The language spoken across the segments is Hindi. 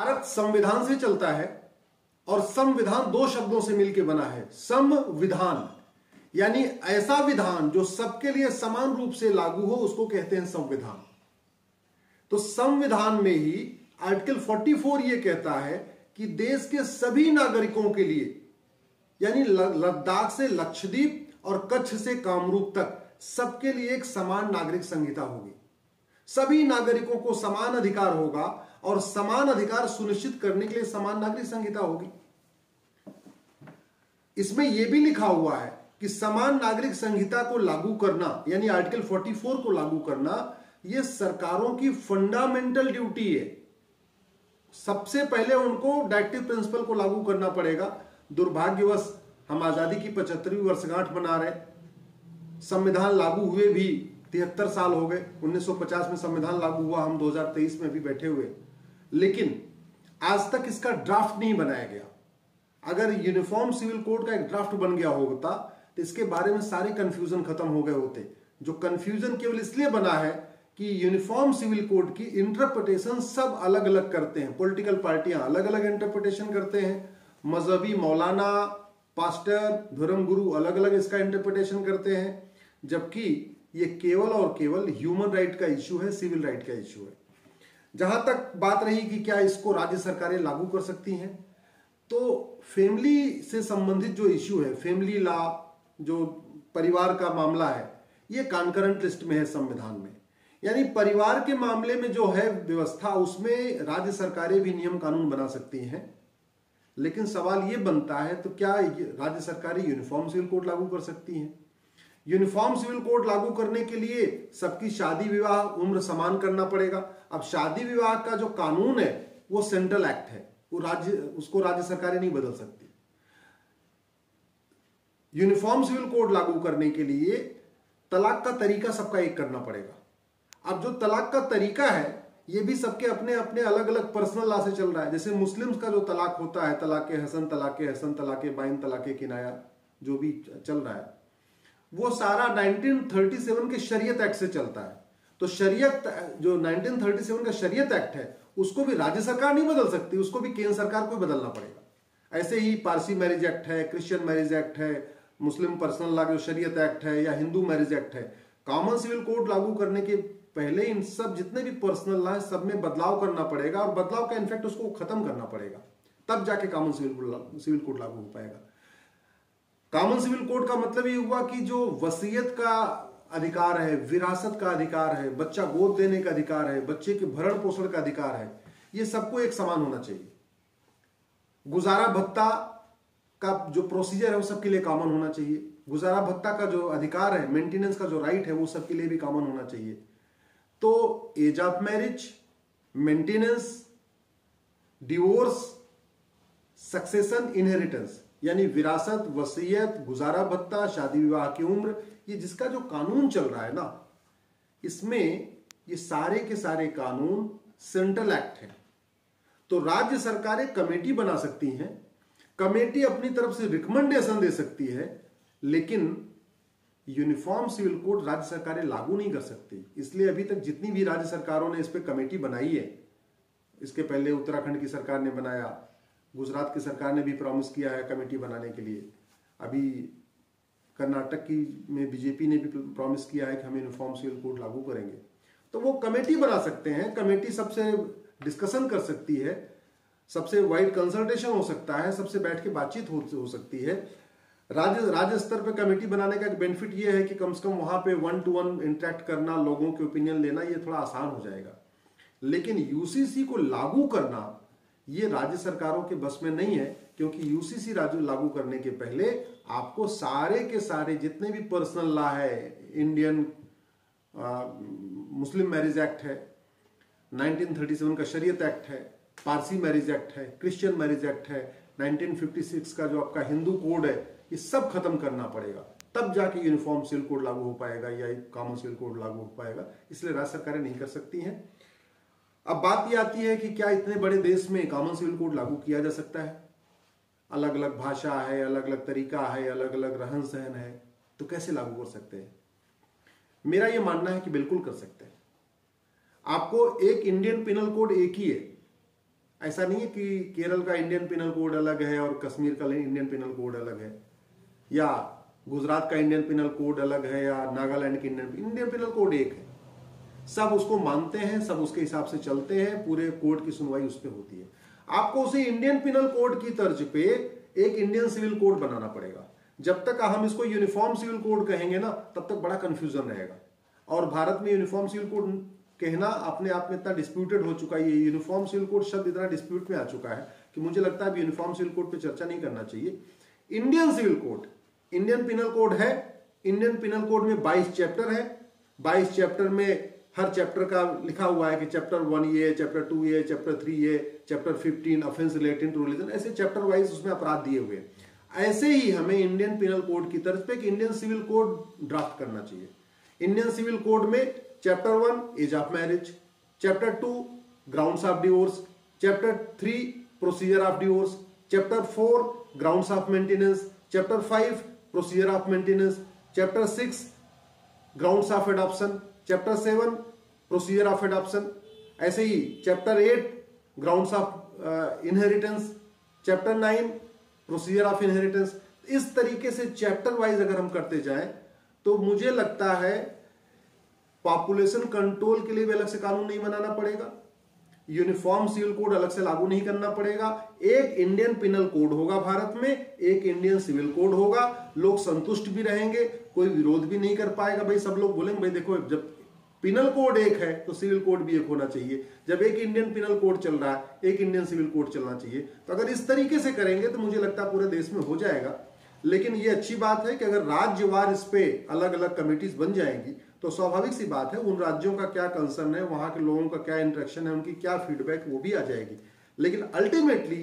भारत संविधान से चलता है और संविधान दो शब्दों से मिलकर बना है, संविधान, यानी ऐसा विधान जो सबके लिए समान रूप से लागू हो उसको कहते हैं संविधान। तो संविधान में ही आर्टिकल 44 ये कहता है कि देश के सभी नागरिकों के लिए, यानी लद्दाख से लक्षद्वीप और कच्छ से कामरूप तक सबके लिए एक समान नागरिक संहिता होगी। सभी नागरिकों को समान अधिकार होगा और समान अधिकार सुनिश्चित करने के लिए समान नागरिक संहिता होगी। इसमें यह भी लिखा हुआ है कि समान नागरिक संहिता को लागू करना, यानी आर्टिकल 44 को लागू करना, यह सरकारों की फंडामेंटल ड्यूटी है। सबसे पहले उनको डायरेक्टिव प्रिंसिपल को लागू करना पड़ेगा। दुर्भाग्यवश हम आजादी की 75वीं वर्षगांठ मना रहे, संविधान लागू हुए भी 73 साल हो गए। 1950 में संविधान लागू हुआ, हम 2023 में भी बैठे हुए, लेकिन आज तक इसका ड्राफ्ट नहीं बनाया गया। अगर यूनिफॉर्म सिविल कोड का एक ड्राफ्ट बन गया होता तो इसके बारे में सारे कंफ्यूजन खत्म हो गए होते। जो कंफ्यूजन केवल इसलिए बना है कि यूनिफॉर्म सिविल कोड की इंटरप्रिटेशन सब अलग अलग करते हैं, पॉलिटिकल पार्टियां अलग अलग इंटरप्रिटेशन करते हैं, मजहबी मौलाना, पास्टर, धर्मगुरु अलग अलग इसका इंटरप्रिटेशन करते हैं, जबकि ये केवल और केवल ह्यूमन राइट का इश्यू है, सिविल राइट का इश्यू है। जहां तक बात रही कि क्या इसको राज्य सरकारें लागू कर सकती हैं, तो फैमिली से संबंधित जो इश्यू है, फैमिली लॉ, जो परिवार का मामला है, ये कॉन्करेंट लिस्ट में है संविधान में। यानी परिवार के मामले में जो है व्यवस्था, उसमें राज्य सरकारें भी नियम कानून बना सकती हैं। लेकिन सवाल यह बनता है, तो क्या राज्य सरकारें यूनिफॉर्म सिविल कोड लागू कर सकती हैं? यूनिफॉर्म सिविल कोड लागू करने के लिए सबकी शादी विवाह उम्र समान करना पड़ेगा। अब शादी विवाह का जो कानून है वो सेंट्रल एक्ट है, उसको राज्य सरकारें नहीं बदल सकती। यूनिफॉर्म सिविल कोड लागू करने के लिए तलाक का तरीका सबका एक करना पड़ेगा। अब जो तलाक का तरीका है ये भी सबके अपने अपने अलग अलग पर्सनल लॉ से चल रहा है। जैसे मुस्लिम्स का जो तलाक होता है, तलाक हसन, तलाक बाइन, तलाक किनाया, जो भी चल रहा है, वो सारा 1937 के शरीयत एक्ट से चलता है। तो शरीयत, जो 1937 का शरीयत एक्ट है, उसको भी राज्य सरकार नहीं बदल सकती, उसको भी केंद्र सरकार को बदलना पड़ेगा। ऐसे ही पारसी मैरिज एक्ट है, क्रिश्चियन मैरिज एक्ट है, मुस्लिम पर्सनल लॉ जो शरीयत एक्ट है, या हिंदू मैरिज एक्ट है। कॉमन सिविल कोड लागू करने के पहले इन सब जितने भी पर्सनल लॉ है सब में बदलाव करना पड़ेगा, और बदलाव का इनफैक्ट उसको खत्म करना पड़ेगा, तब जाके कॉमन सिविल कोड लागू हो पाएगा। कॉमन सिविल कोड का मतलब ये हुआ कि जो वसीयत का अधिकार है, विरासत का अधिकार है, बच्चा गोद देने का अधिकार है, बच्चे के भरण पोषण का अधिकार है, ये सबको एक समान होना चाहिए। गुजारा भत्ता का जो प्रोसीजर है वो सबके लिए कॉमन होना चाहिए। गुजारा भत्ता का जो अधिकार है, मेंटेनेंस का जो राइट है, वो सबके लिए भी कॉमन होना चाहिए। तो age of marriage, maintenance, divorce, succession, inheritance, यानी विरासत, वसीयत, गुजारा भत्ता, शादी विवाह की उम्र, ये जिसका जो कानून चल रहा है ना, इसमें ये सारे के सारे कानून सेंट्रल एक्ट है। तो राज्य सरकारें कमेटी बना सकती हैं, कमेटी अपनी तरफ से रिकमेंडेशन दे सकती है, लेकिन यूनिफॉर्म सिविल कोड राज्य सरकारें लागू नहीं कर सकती। इसलिए अभी तक जितनी भी राज्य सरकारों ने इस पे कमेटी बनाई है, इसके पहले उत्तराखंड की सरकार ने बनाया, गुजरात की सरकार ने भी प्रॉमिस किया है कमेटी बनाने के लिए, अभी कर्नाटक की में बीजेपी ने भी प्रॉमिस किया है कि हम यूनिफॉर्म सिविल कोड लागू करेंगे। तो वो कमेटी बना सकते हैं, कमेटी सबसे डिस्कशन कर सकती है, सबसे वाइड कंसल्टेशन हो सकता है, सबसे बैठ के बातचीत हो सकती है। राज्य स्तर पे कमेटी बनाने का एक बेनिफिट ये है कि कम से कम वहां पे 1 to 1 इंटरेक्ट करना, लोगों के ओपिनियन लेना, ये थोड़ा आसान हो जाएगा। लेकिन यूसीसी को लागू करना ये राज्य सरकारों के बस में नहीं है, क्योंकि यूसीसी लागू करने के पहले आपको सारे के सारे जितने भी पर्सनल लॉ है, इंडियन मुस्लिम मैरिज एक्ट है, 1937 का शरीयत एक्ट है, पारसी मैरिज एक्ट है, क्रिश्चियन मैरिज एक्ट है, 1956 का जो आपका हिंदू कोड है, ये सब खत्म करना पड़ेगा, तब जाके यूनिफॉर्म सिविल कोड लागू हो पाएगा या कॉमन सिविल कोड लागू हो पाएगा। इसलिए राज्य सरकारें नहीं कर सकती हैं। अब बात यह आती है कि क्या इतने बड़े देश में कॉमन सिविल कोड लागू किया जा सकता है? अलग अलग भाषा है, अलग अलग तरीका है, अलग अलग रहन सहन है, तो कैसे लागू कर सकते हैं? मेरा यह मानना है कि बिल्कुल कर सकते हैं। आपको एक इंडियन पिनल कोड एक ही है, ऐसा नहीं है कि केरल का इंडियन पिनल कोड अलग है और कश्मीर का इंडियन पिनल कोड अलग है, या गुजरात का इंडियन पिनल कोड अलग है, या नागालैंड का इंडियन पिनल कोड एक है। सब उसको मानते हैं, सब उसके हिसाब से चलते हैं, पूरे कोड की सुनवाई उस पर होती है। आपको उसे इंडियन पिनल कोड की तर्ज पे एक इंडियन सिविल कोड बनाना पड़ेगा। जब तक हम इसको यूनिफॉर्म सिविल कोड कहेंगे ना, तब तक बड़ा कंफ्यूजन रहेगा। और भारत में यूनिफॉर्म सिविल कोड कहना अपने आप में इतना डिस्प्यूटेड हो चुका है, ये यूनिफॉर्म सिविल कोड शब्द इतना डिस्प्यूट में आ चुका है कि मुझे लगता है यूनिफॉर्म सिविल कोड पे चर्चा नहीं करना चाहिए। Indian civil code, Indian penal code है। इंडियन पिनल कोड में 22 चैप्टर है। 22 चैप्टर में हर चैप्टर का लिखा हुआ है कि चैप्टर 1 ये, चैप्टर 2 ये, चैप्टर 3 ये, chapter 15 offence related to religion, ऐसे चैप्टर वाइज उसमें अपराध दिए हुए हैं। ऐसे ही हमें इंडियन पिनल कोड की तरफ पे एक इंडियन सिविल कोड ड्राफ्ट करना चाहिए। इंडियन सिविल कोड में chapter 1 age of marriage, chapter 2 grounds of divorce, chapter 3 procedure of divorce, chapter 4 grounds of maintenance, chapter 5 procedure of maintenance, chapter 6 grounds of adoption, chapter 7 procedure of adoption, ऐसे ही chapter 8 grounds of inheritance, chapter 9 procedure of inheritance. इस तरीके से चैप्टर वाइज अगर हम करते जाएं तो मुझे लगता है पॉपुलेशन कंट्रोल के लिए भी अलग से कानून नहीं बनाना पड़ेगा, यूनिफॉर्म सिविल कोड अलग से लागू नहीं करना पड़ेगा। एक इंडियन पिनल कोड होगा भारत में, एक इंडियन सिविल कोड होगा, लोग संतुष्ट भी रहेंगे, कोई विरोध भी नहीं कर पाएगा। भाई सब लोग बोलेंगे भाई देखो जब पिनल कोड एक है तो सिविल कोड भी एक होना चाहिए। जब एक इंडियन पिनल कोड चल रहा है, एक इंडियन सिविल कोड चलना चाहिए। तो अगर इस तरीके से करेंगे तो मुझे लगता है पूरे देश में हो जाएगा। लेकिन ये अच्छी बात है कि अगर राज्यवार इस पे अलग अलग कमिटीज बन जाएंगी तो स्वाभाविक सी बात है उन राज्यों का क्या कंसर्न है, वहां के लोगों का क्या इंटरेक्शन है, उनकी क्या फीडबैक, वो भी आ जाएगी। लेकिन अल्टीमेटली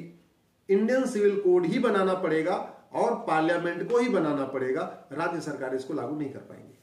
इंडियन सिविल कोड ही बनाना पड़ेगा और पार्लियामेंट को ही बनाना पड़ेगा, राज्य सरकार इसको लागू नहीं कर पाएंगी।